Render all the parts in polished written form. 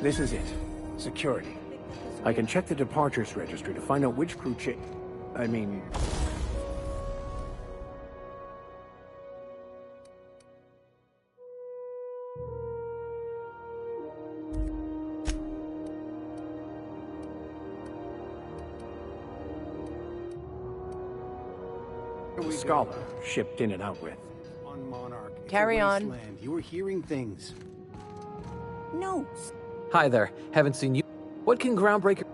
This is it. Security. I can check the departures registry to find out which crew I mean... Scholar, shipped in and out with. On Monarch. It's Carry a on. wasteland. You were hearing things. No. Hi there. Haven't seen you. What can Groundbreaker...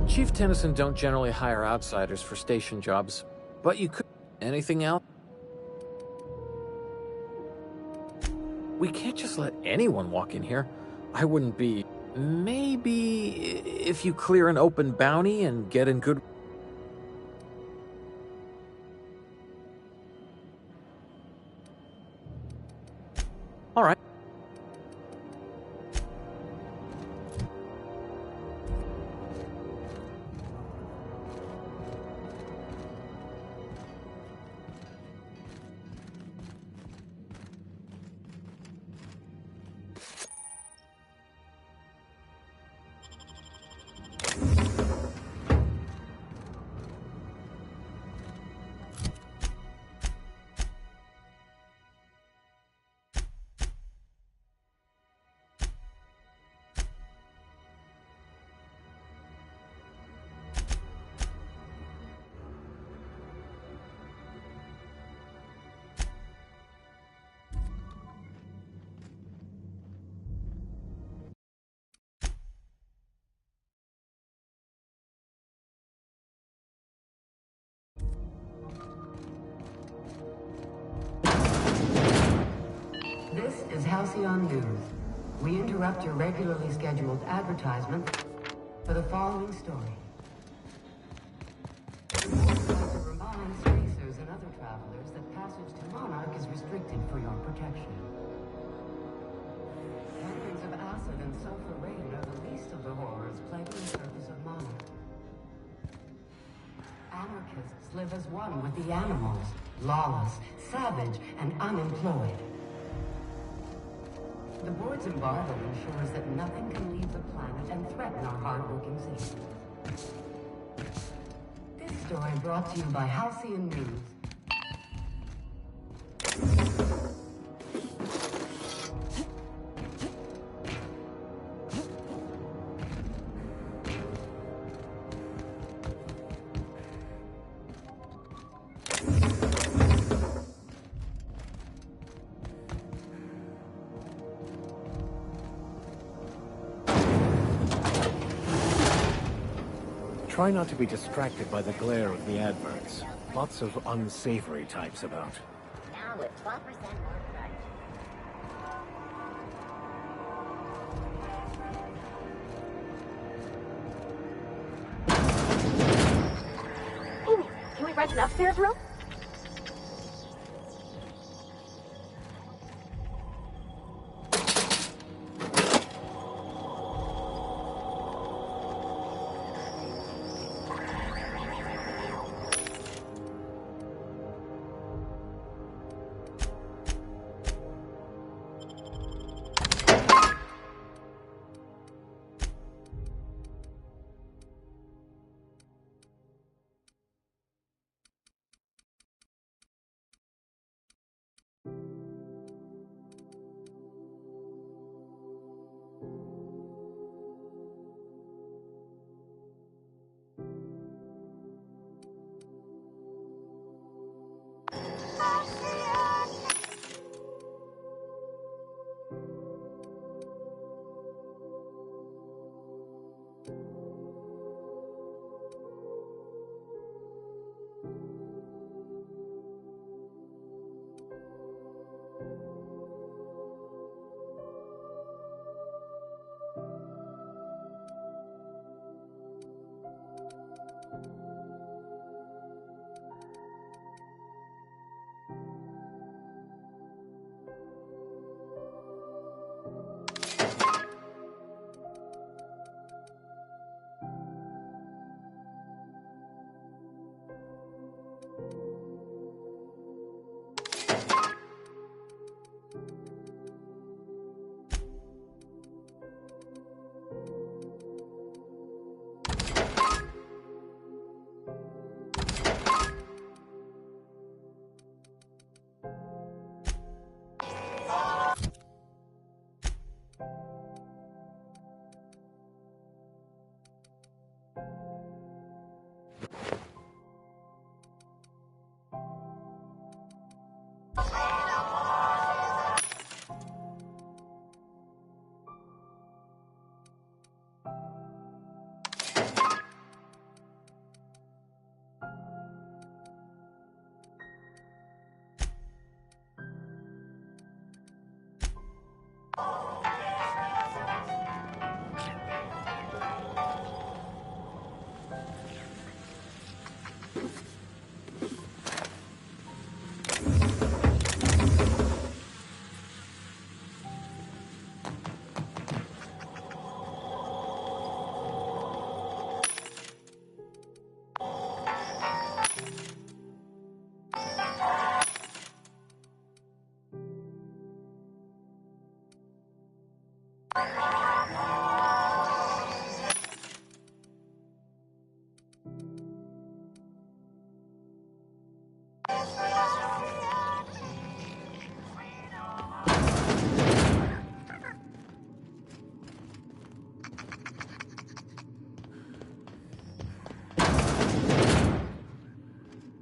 Chief Tennyson don't generally hire outsiders for station jobs, but you could... Anything else? We can't just let anyone walk in here. I wouldn't be... Maybe if you clear an open bounty and get in good... All right. This is Halcyon News. We interrupt your regularly scheduled advertisement for the following story. We'd like to remind spacers and other travelers that passage to Monarch is restricted for your protection. Canyons of acid and sulfur rain are the least of the horrors plaguing the surface of Monarch. Anarchists live as one with the animals, lawless, savage, and unemployed. The board's embargo ensures that nothing can leave the planet and threaten our hard-working citizens. This story brought to you by Halcyon News. Try not to be distracted by the glare of the adverts. Lots of unsavory types about. Now with 12% more price. Amy, can we rent an upstairs room?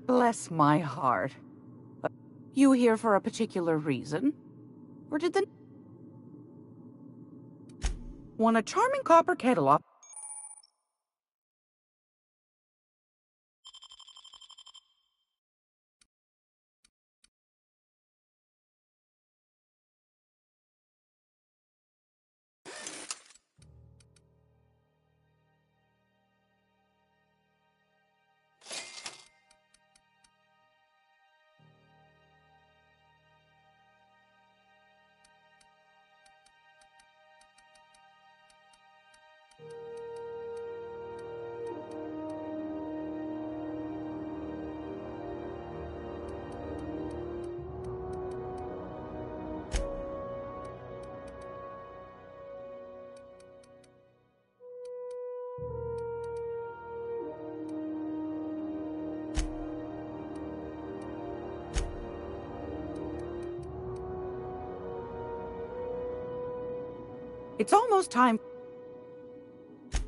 Bless my heart. You here for a particular reason? Or did the... Want a charming copper kettle off? It's almost time.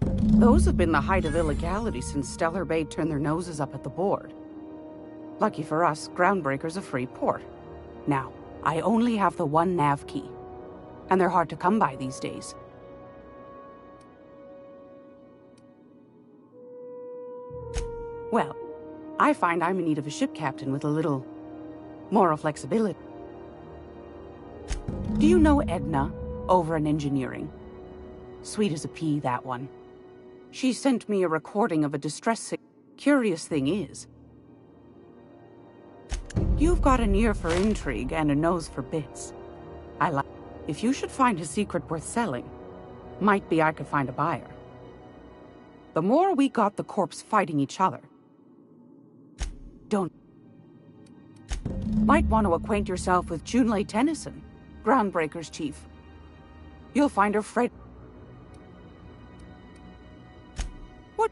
Those have been the height of illegality since Stellar Bay turned their noses up at the board. Lucky for us, Groundbreaker's a free port. Now, I only have the one nav key, and they're hard to come by these days. Well, I find I'm in need of a ship captain with a little moral flexibility. Do you know Edna over in engineering? Sweet as a pea, that one. She sent me a recording of a distress signal. Curious thing is, you've got an ear for intrigue and a nose for bits. I like. If you should find a secret worth selling, might be I could find a buyer. The more we got the corps fighting each other, don't. Might want to acquaint yourself with Junlei Tennyson, Groundbreaker's chief. You'll find her Fred. What?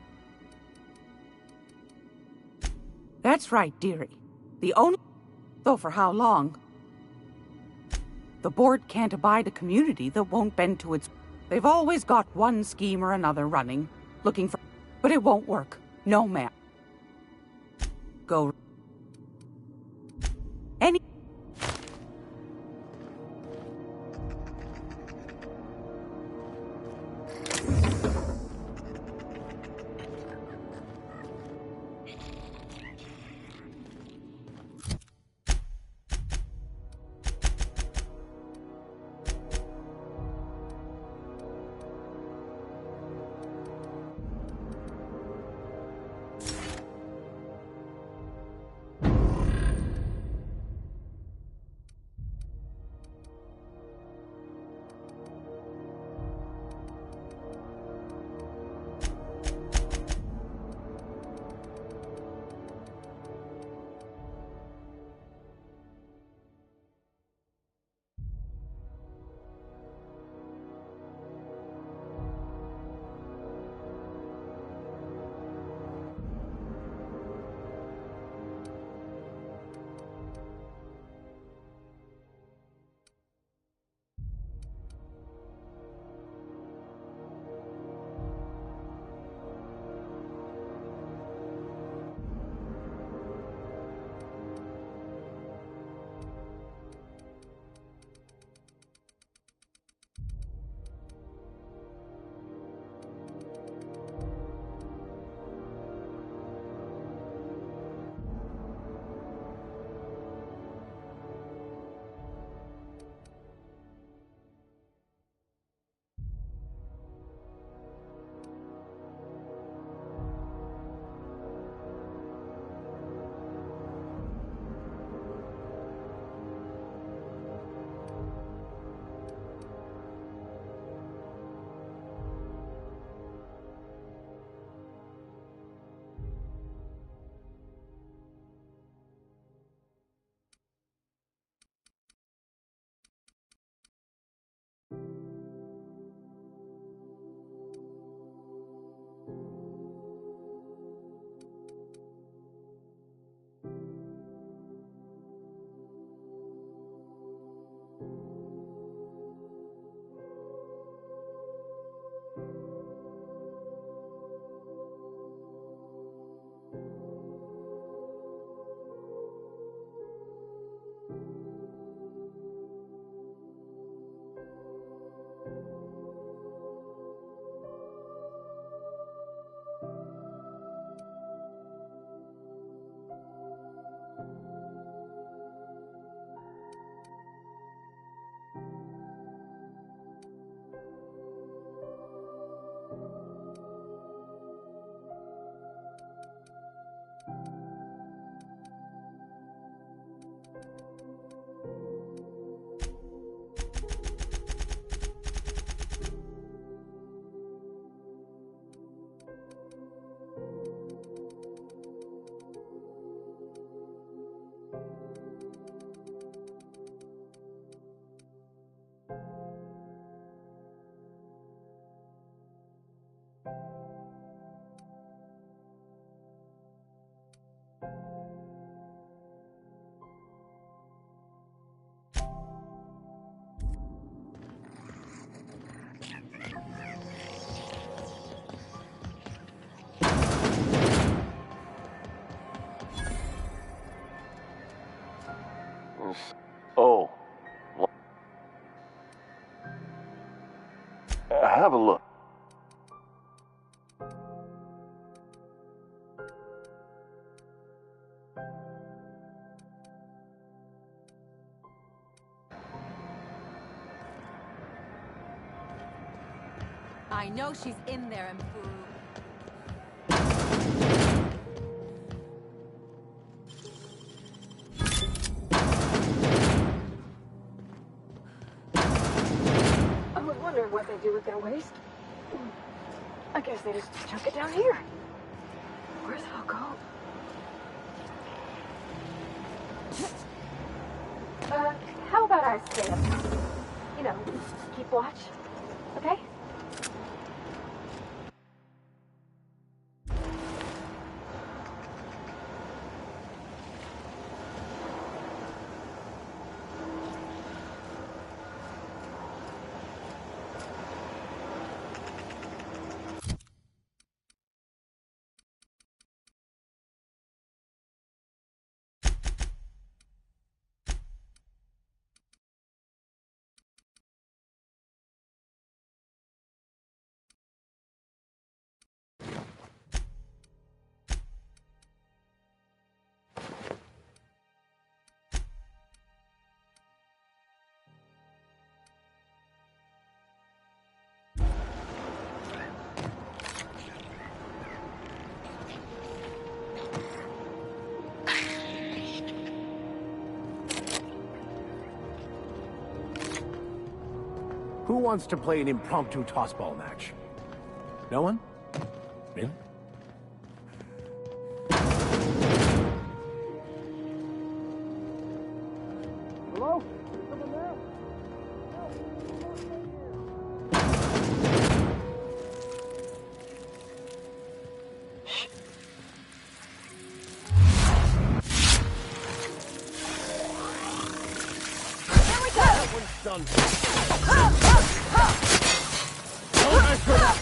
That's right, dearie. The only... Though for how long? The board can't abide a community that won't bend to its... They've always got one scheme or another running, looking for... But it won't work. No, ma'am. Go... Any... have a look. I know she's in there, Mfuru. I was wondering what they do with their waste. I guess they just chuck it down here. Where's it all go? How about I stay up? You know, keep watch, okay? Who wants to play an impromptu tossball match? No one? Really? Hello? Someone there? Here we go! That one's done. Don't mess with us!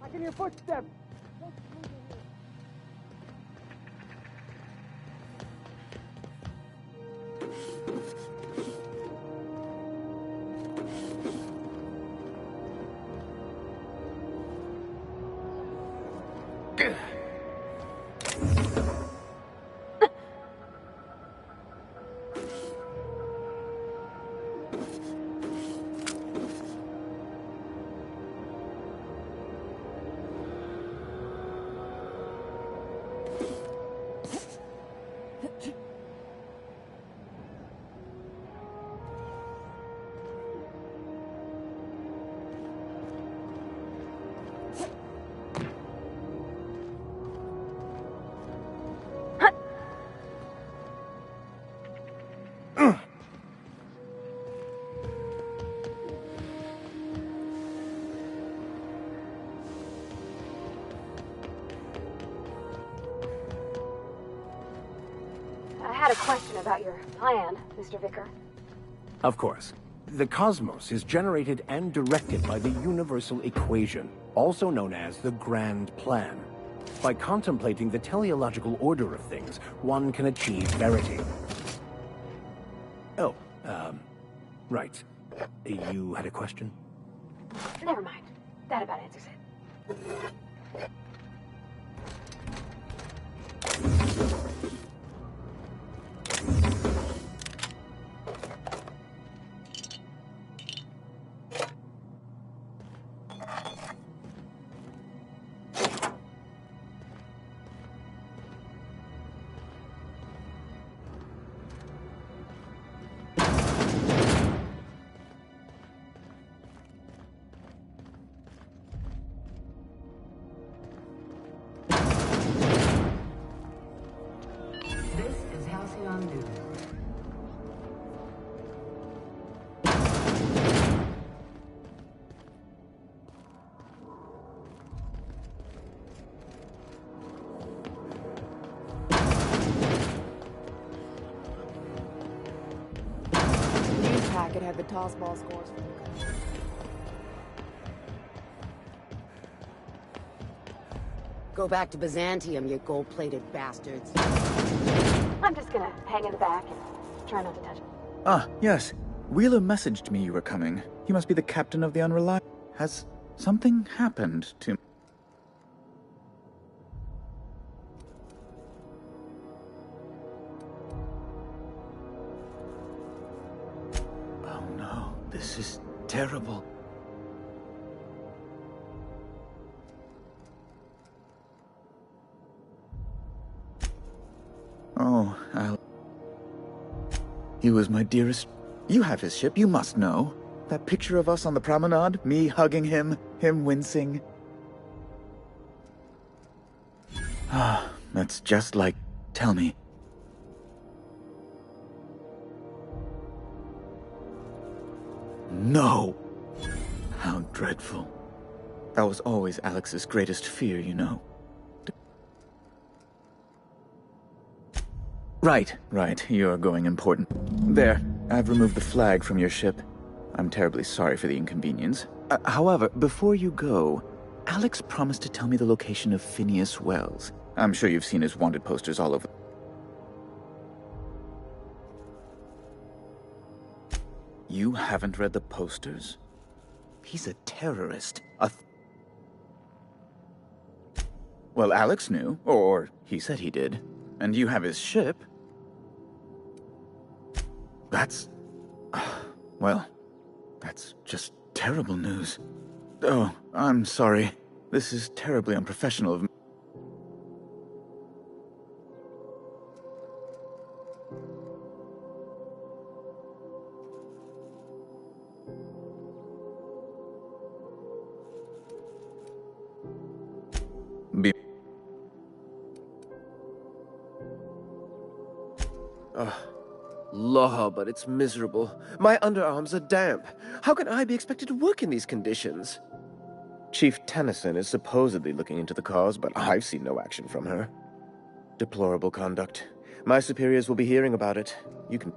I can hear footsteps. I had a question about your plan, Mr. Vicker. Of course. The cosmos is generated and directed by the universal equation, also known as the Grand Plan. By contemplating the teleological order of things, one can achieve verity. Oh, right. You had a question? Never mind. That about answers it. have the toss ball scores for the... Go back to Byzantium, you gold-plated bastards. I'm just gonna hang in the back and try not to touch it. Ah, yes. Wheeler messaged me you were coming. He must be the captain of the Unreliable. Has something happened to... Oh no, this is terrible. Oh, he was my dearest... You have his ship, you must know. That picture of us on the promenade, me hugging him, him wincing. Ah, that's just like... Tell me. No! How dreadful. That was always Alex's greatest fear, you know. Right, you're going important. There, I've removed the flag from your ship. I'm terribly sorry for the inconvenience. However, before you go, Alex promised to tell me the location of Phineas Wells. I'm sure you've seen his wanted posters all over. You haven't read the posters? He's a terrorist. Well, Alex knew, or he said he did. And you have his ship. That's... Well, that's just terrible news. Oh, I'm sorry. This is terribly unprofessional of me. Law, but it's miserable. My underarms are damp. How can I be expected to work in these conditions? Chief Tennyson is supposedly looking into the cause, but I've seen no action from her. Deplorable conduct. My superiors will be hearing about it. You can...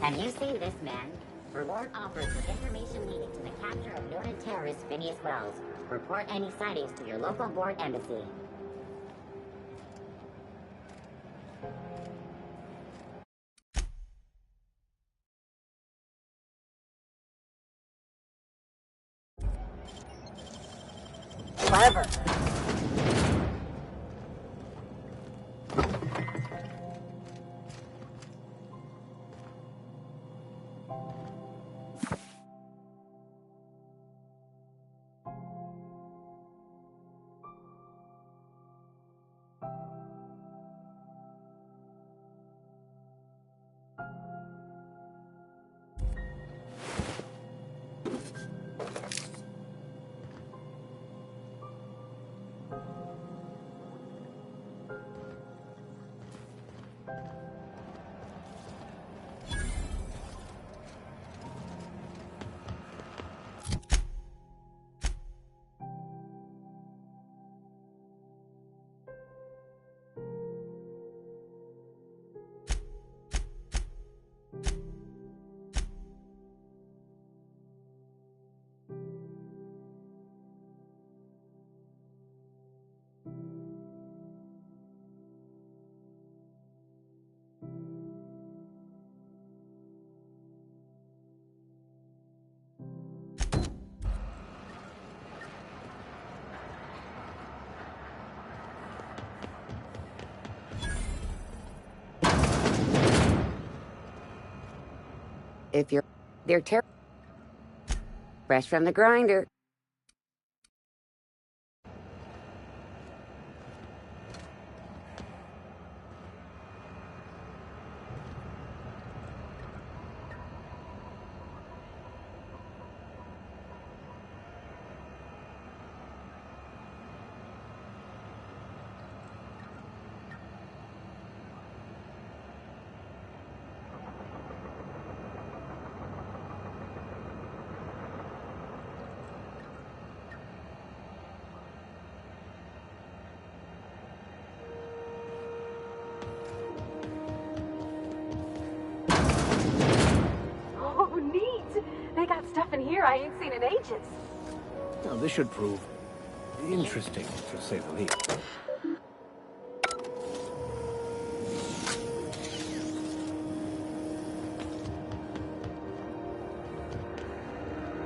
Have you seen this man? Reward offers with information leading to the capture of noted terrorist Phineas Wells. Report any sightings to your local board embassy. Clever. If they're fresh from the grinder. deer I ain't seen in ages. Now, this should prove interesting, to say the least.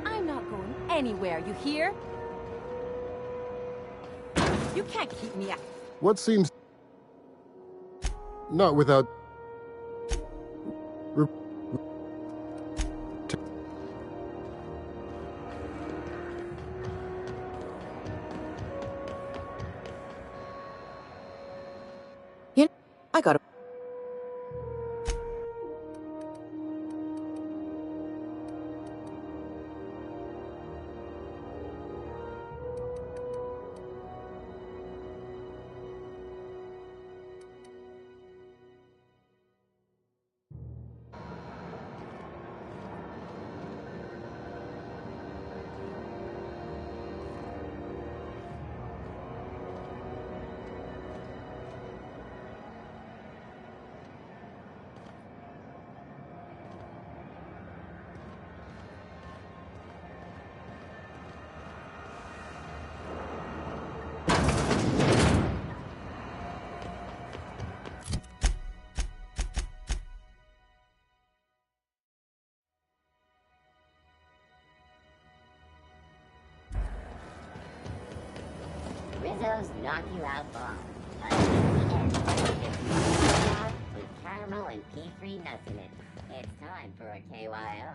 I'm not going anywhere, you hear? You can't keep me out. What seems... not without... I got it. Rizzo's knock you out ball. With caramel and pea-free nuts in it. It's time for a KYO.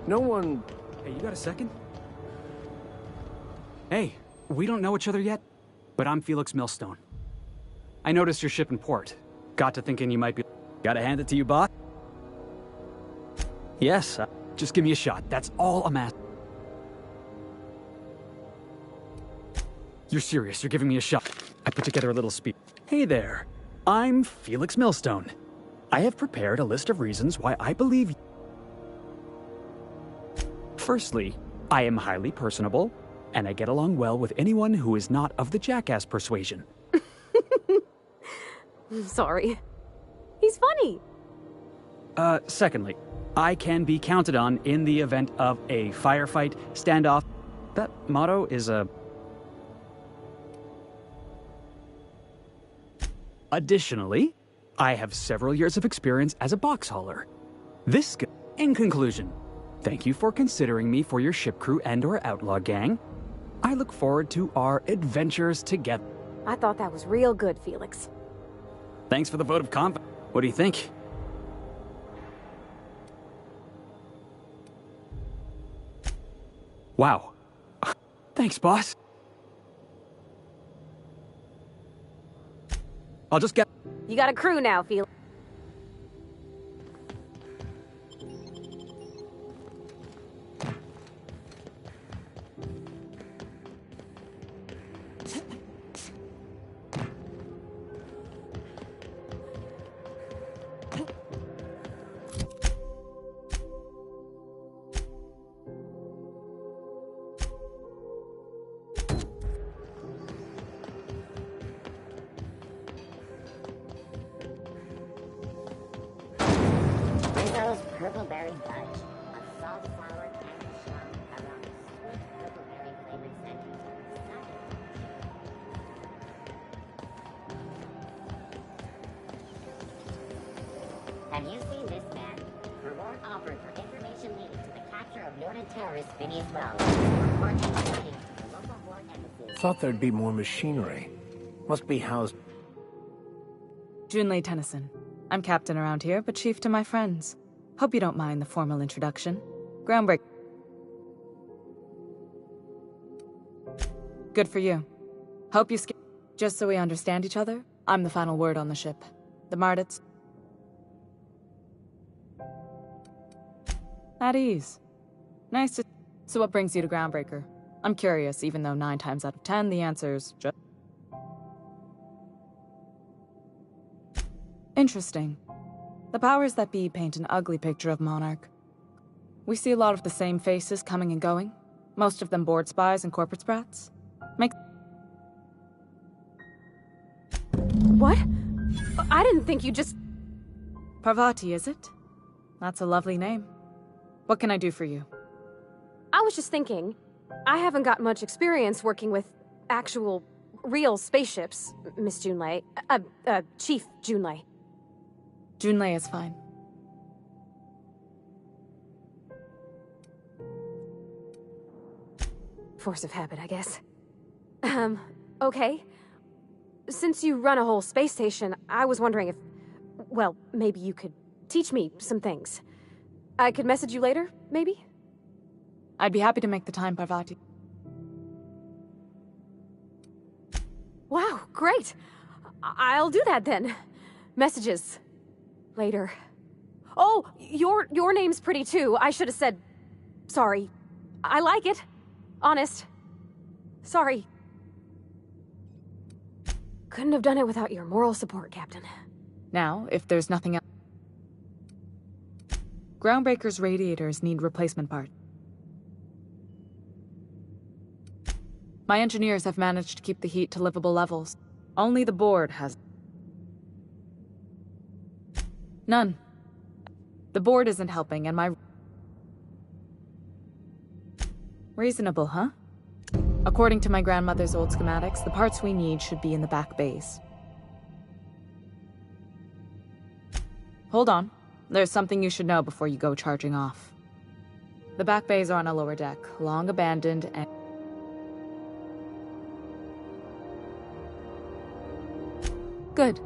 No one... Hey, you got a second? Hey, we don't know each other yet, but I'm Felix Millstone. I noticed your ship in port. Got to thinking you might be... Gotta hand it to you, boss? Yes, just give me a shot. That's all I'm asking. You're serious, you're giving me a shot. I put together a little speech. Hey there, I'm Felix Millstone. I have prepared a list of reasons why I believe... Firstly, I am highly personable, and I get along well with anyone who is not of the jackass persuasion. Sorry. He's funny. Secondly, I can be counted on in the event of a firefight, standoff. That motto is a... Additionally, I have several years of experience as a box hauler. In conclusion, thank you for considering me for your ship crew and/or outlaw gang. I look forward to our adventures together. I thought that was real good, Felix. Thanks for the vote of confidence. What do you think? Wow. Thanks, boss. I'll just get... You got a crew now, Felix. Purpleberry Fudge, a saltflower candy shop around a sweet purpleberry flavored center. Have you seen this man? Reward offered for information leading to the capture of noted terrorist Phineas Wells. Report any sightings to the local board embassy. Thought there'd be more machinery. Must be housed... Junlei Tennyson. I'm captain around here, but chief to my friends. Hope you don't mind the formal introduction. Groundbreak. Good for you. Hope you Just so we understand each other, I'm the final word on the ship. The Mardits. At ease. Nice to... So what brings you to Groundbreaker? I'm curious, even though 9 times out of 10 the answer's just... Interesting. The powers that be paint an ugly picture of Monarch. We see a lot of the same faces coming and going. Most of them board spies and corporate sprats. What? I didn't think you just... Parvati, is it? That's a lovely name. What can I do for you? I was just thinking, I haven't got much experience working with actual, real spaceships, Miss Junlei. Chief Junlei. Junlei is fine. Force of habit, I guess. Okay. Since you run a whole space station, I was wondering if... Well, maybe you could teach me some things. I could message you later, maybe? I'd be happy to make the time, Parvati. Wow, great! I'll do that then. Messages. Later. Oh, your name's pretty too. I should have said... Sorry. I like it. Honest. Sorry. Couldn't have done it without your moral support, Captain. Now, if there's nothing else... Groundbreaker's radiators need replacement parts. My engineers have managed to keep the heat to livable levels. Only the board has... None. The board isn't helping, and my... Reasonable, huh? According to my grandmother's old schematics, the parts we need should be in the back bays. Hold on. There's something you should know before you go charging off. The back bays are on a lower deck, long abandoned and... Good.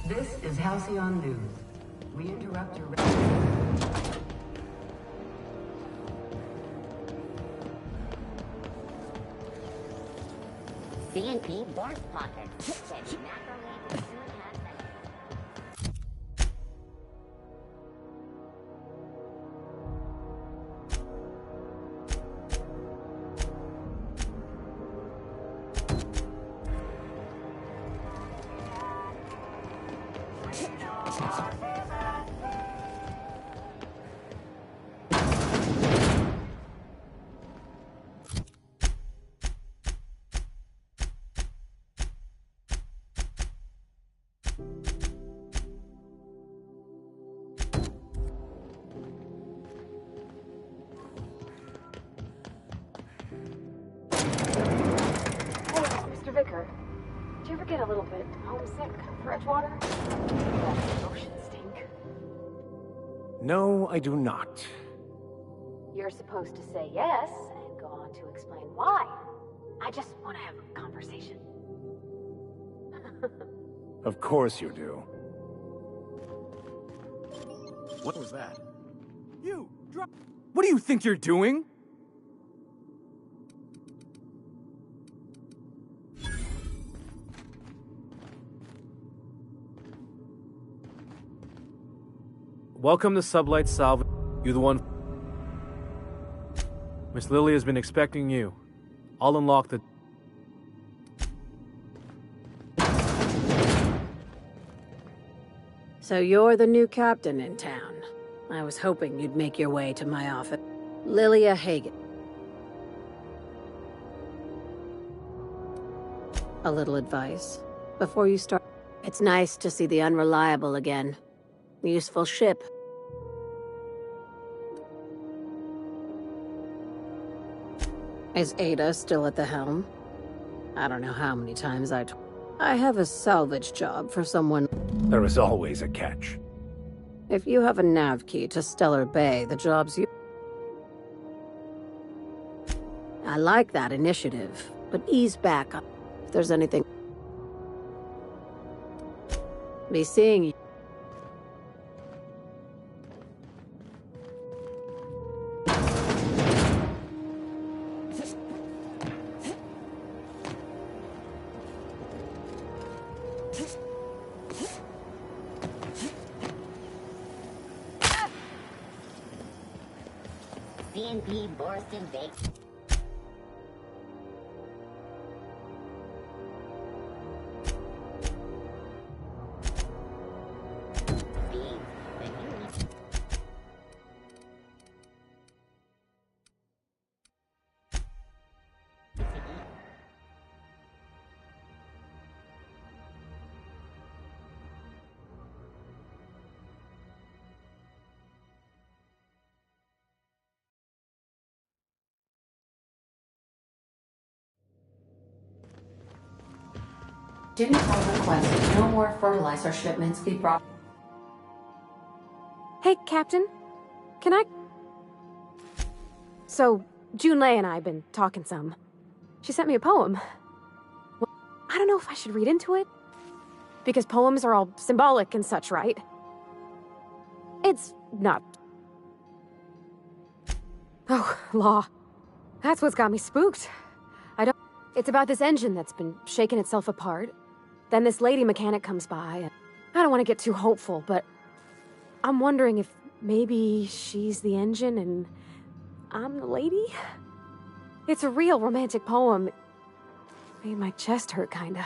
This is Halcyon News. We interrupt your... CNP Borg Pockets. Steady macro wave will soon have that. Mr. Vicar, do you ever get a little bit homesick for Edgewater? That ocean stink. No, I do not. You're supposed to say yes and go on to explain why. I just want to have a conversation. Of course you do. What was that? You! Drop! What do you think you're doing? Welcome to Sublight Salvage. You the one... Miss Lily has been expecting you. I'll unlock the... So you're the new captain in town. I was hoping you'd make your way to my office. Lilia Hagen. A little advice before you start. It's nice to see the Unreliable again. Useful ship. Is Ada still at the helm? I don't know how many times I have a salvage job for someone. There is always a catch. If you have a nav key to Stellar Bay, the job's you. I like that initiative, but ease back up if there's anything. Be seeing you. CNP Borston Bake. Dignitar requests no more fertilizer shipments be brought. Hey, Captain. Can I... So, Junlei and I have been talking some. She sent me a poem. Well, I don't know if I should read into it. Because poems are all symbolic and such, right? It's not... Oh, law. That's what's got me spooked. It's about this engine that's been shaking itself apart. Then this lady mechanic comes by. I don't want to get too hopeful, but I'm wondering if maybe she's the engine and I'm the lady? It's a real romantic poem. Made my chest hurt, kinda.